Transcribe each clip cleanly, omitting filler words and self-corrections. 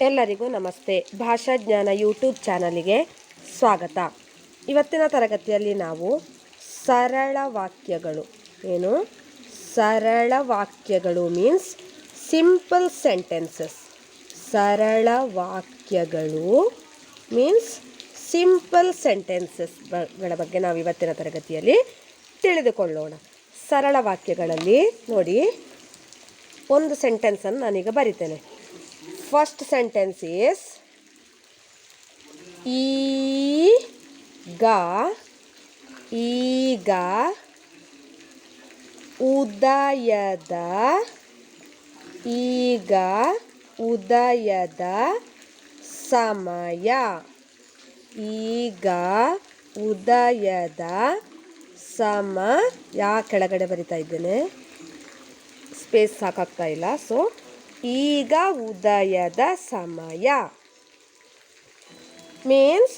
ಎಲ್ಲರಿಗೂ ನಮಸ್ತೆ. ಭಾಷಾಜ್ಞಾನ ಯೂಟ್ಯೂಬ್ ಚಾನಲಿಗೆ ಸ್ವಾಗತ. ಇವತ್ತಿನ ತರಗತಿಯಲ್ಲಿ ನಾವು ಸರಳ ವಾಕ್ಯಗಳು ಸರಳ ವಾಕ್ಯಗಳು ಮೀನ್ಸ್ ಸಿಂಪಲ್ ಸೆಂಟೆನ್ಸಸ್. ಸರಳ ವಾಕ್ಯಗಳು ಮೀನ್ಸ್ ಸಿಂಪಲ್ ಸೆಂಟೆನ್ಸಸ್ಗಳ ಬಗ್ಗೆ ನಾವು ಇವತ್ತಿನ ತರಗತಿಯಲ್ಲಿ ತಿಳಿದುಕೊಳ್ಳೋಣ. ಸರಳ ವಾಕ್ಯಗಳಲ್ಲಿ ನೋಡಿ, ಒಂದು ಸೆಂಟೆನ್ಸನ್ನು ನಾನೀಗ ಬರಿತೇನೆ. ಫಸ್ಟ್ ಸೆಂಟೆನ್ಸ್ ಈಸ್ ಈಗ ಉದಯದ ಸಮಯ. ಈಗ ಉದಯದ ಸಮಯ ಕೆಳಗಡೆ ಬರಿತಾ ಇದ್ದೇನೆ, ಸ್ಪೇಸ್ ಸಾಕಾಗ್ತಾ ಇಲ್ಲ. ಸೊ ಈಗ ಉದಯದ ಸಮಯ ಮೀನ್ಸ್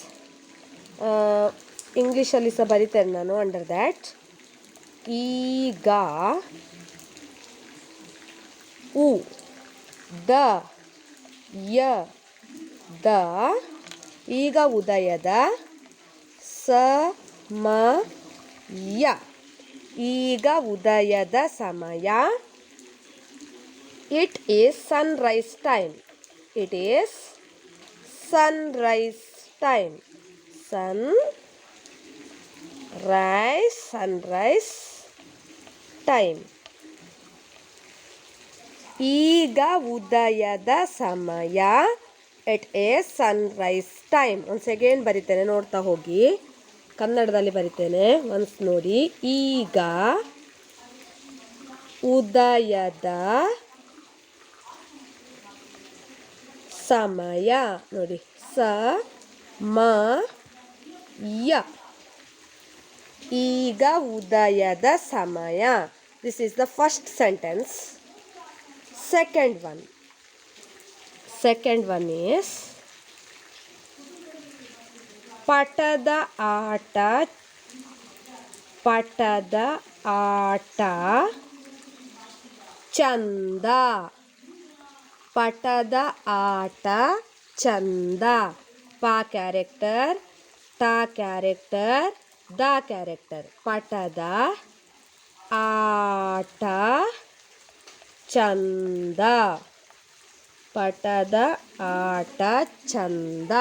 ಇಂಗ್ಲೀಷಲ್ಲಿ ಸಹ ಬರಿತೇನೆ ನಾನು ಅಂಡರ್ ದ್ಯಾಟ್. ಈಗ ಈಗ ಉದಯದ ಸಮಯ. ಈಗ ಉದಯದ ಸಮಯ. It is sunrise time. It is sunrise time. Sunrise time. ಈಗ ಉದಯದ ಸಮಯ. It is sunrise time. once again ಬರಿತೇನೆ, ನೋಡ್ತಾ ಹೋಗಿ. ಕನ್ನಡದಲ್ಲಿ ಬರಿತೇನೆ, ಒನ್ಸ್ ನೋಡಿ. ಈಗ ಉದಯದ ಸಮಯ. ನೋಡಿ, ಸಮಯ. ಈಗ ಉದಯದ ಸಮಯ. This is the first sentence. Second one is ಪಟದ ಆಟ ಚಂದ. ಪಟದ ಆಟ ಚಂದ. ಪ ಕ್ಯಾರೆಕ್ಟರ್, ಟ ಕ್ಯಾರೆಕ್ಟರ್, ದ ಕ್ಯಾರೆಕ್ಟರ್. ಪಟದ ಆಟ ಚಂದ. ಪಟದ ಆಟ ಚಂದ.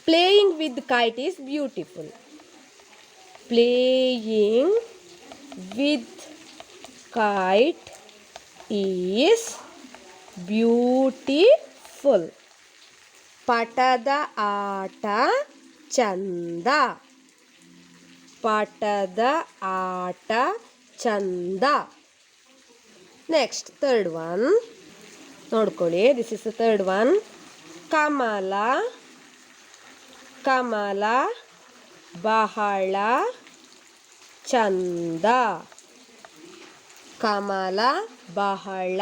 Playing with kite is beautiful. Playing with kite is beautiful. ಪಟದ ಆಟ ಚಂದ. ಪಟದ ಆಟ ಚಂದ. ನೆಕ್ಸ್ಟ್ ಥರ್ಡ್ ಒನ್ ನೋಡ್ಕೊಳ್ಳಿ. This is the third one. ಕಮಲ ಬಹಳ ಚಂದ. ಕಮಲ ಬಹಳ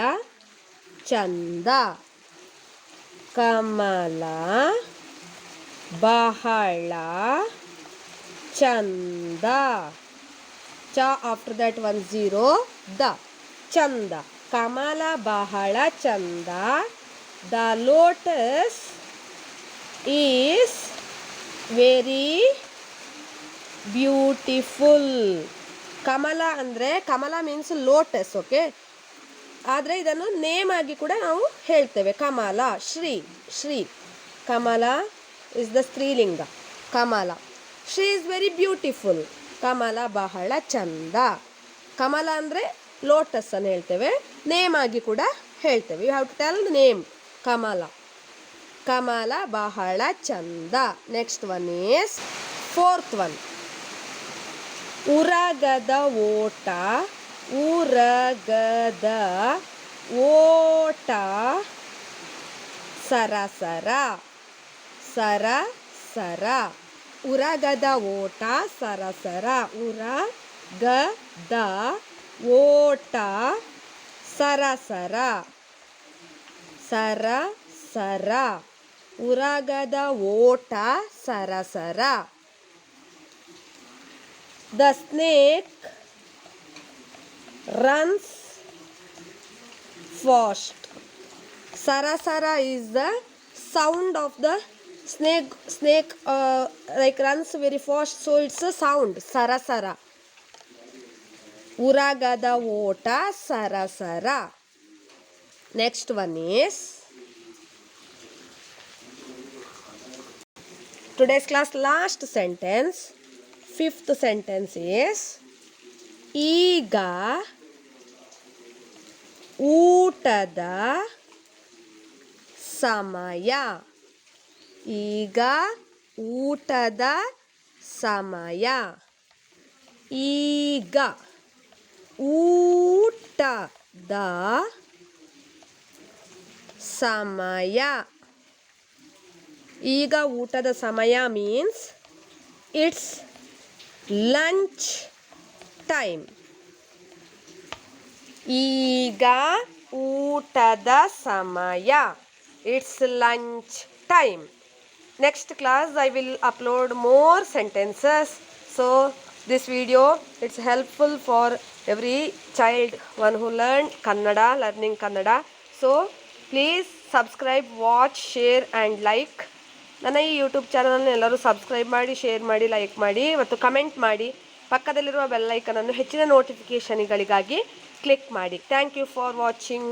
ಚಂದ. ಕಮಲ ಬಹಳ ಚಂದ. ಚ ಆಫ್ಟರ್ ದಟ್ 1 0 ದ. ಚಂದ. ಕಮಲ ಬಹಳ ಚಂದ. The lotus is very beautiful. ಕಮಲ ಅಂದರೆ, ಕಮಲ ಮೀನ್ಸ್ ಲೋಟಸ್, ಓಕೆ. ಆದರೆ ಇದನ್ನು ನೇಮ್ ಆಗಿ ಕೂಡ ನಾವು ಹೇಳ್ತೇವೆ. ಕಮಲ, ಶ್ರೀ. ಕಮಲ ಇಸ್ ದ ಸ್ತ್ರೀಲಿಂಗ. Kamala. She is very beautiful. ಕಮಲ ಬಹಳ ಚಂದ. ಕಮಲ ಅಂದರೆ ಲೋಟಸ್ ಅನ್ನು ಹೇಳ್ತೇವೆ, ನೇಮ್ ಆಗಿ ಕೂಡ ಹೇಳ್ತೇವೆ. You have to tell the name. ಕಮಲ ಬಹಳ ಚಂದ. Next one is fourth one. ಉರಗದ ಓಟ ಸರಸರ. ಉರಗದ ಓಟ ಸರಸರ. ಉರಗದ ಓಟ ಸರಸರ. ಉರಗದ ಓಟ ಸರಸರ. The snake runs fast. Sara Sara is the sound of the snake. Snake like runs very fast, so it's a sound. Sara Sara. ಉರಗದ ಓಟ ಸರಸರ. Next one is today's class last sentence. Fifth sentence is ಈಗ ಊಟದ ಸಮಯ. ಈಗ ಊಟದ ಸಮಯ. ಈಗ ಊಟದ ಸಮಯ. ಈಗ ಊಟದ ಸಮಯ ಮೀನ್ಸ್ ಇಟ್ಸ್ ಲಂಚ್ ಟೈಮ್. ಈಗ ಊಟದ ಸಮಯ. It's lunch time. Next class I will upload more sentences. So this video, it's helpful for every child, one who learned Kannada, learning Kannada. So please subscribe, watch, share and like. ನನ್ನ ಈ YouTube ಚಾನಲನ್ನು ಎಲ್ಲರೂ subscribe ಮಾಡಿ, share ಮಾಡಿ, like ಮಾಡಿ ಮತ್ತು comment ಮಾಡಿ. ಪಕ್ಕದಲ್ಲಿರುವ ಬೆಲ್ ಐಕನನ್ನು ಹೆಚ್ಚಿನ ನೋಟಿಫಿಕೇಷನ್ಗಳಿಗಾಗಿ ಕ್ಲಿಕ್ ಮಾಡಿ. Thank you for watching.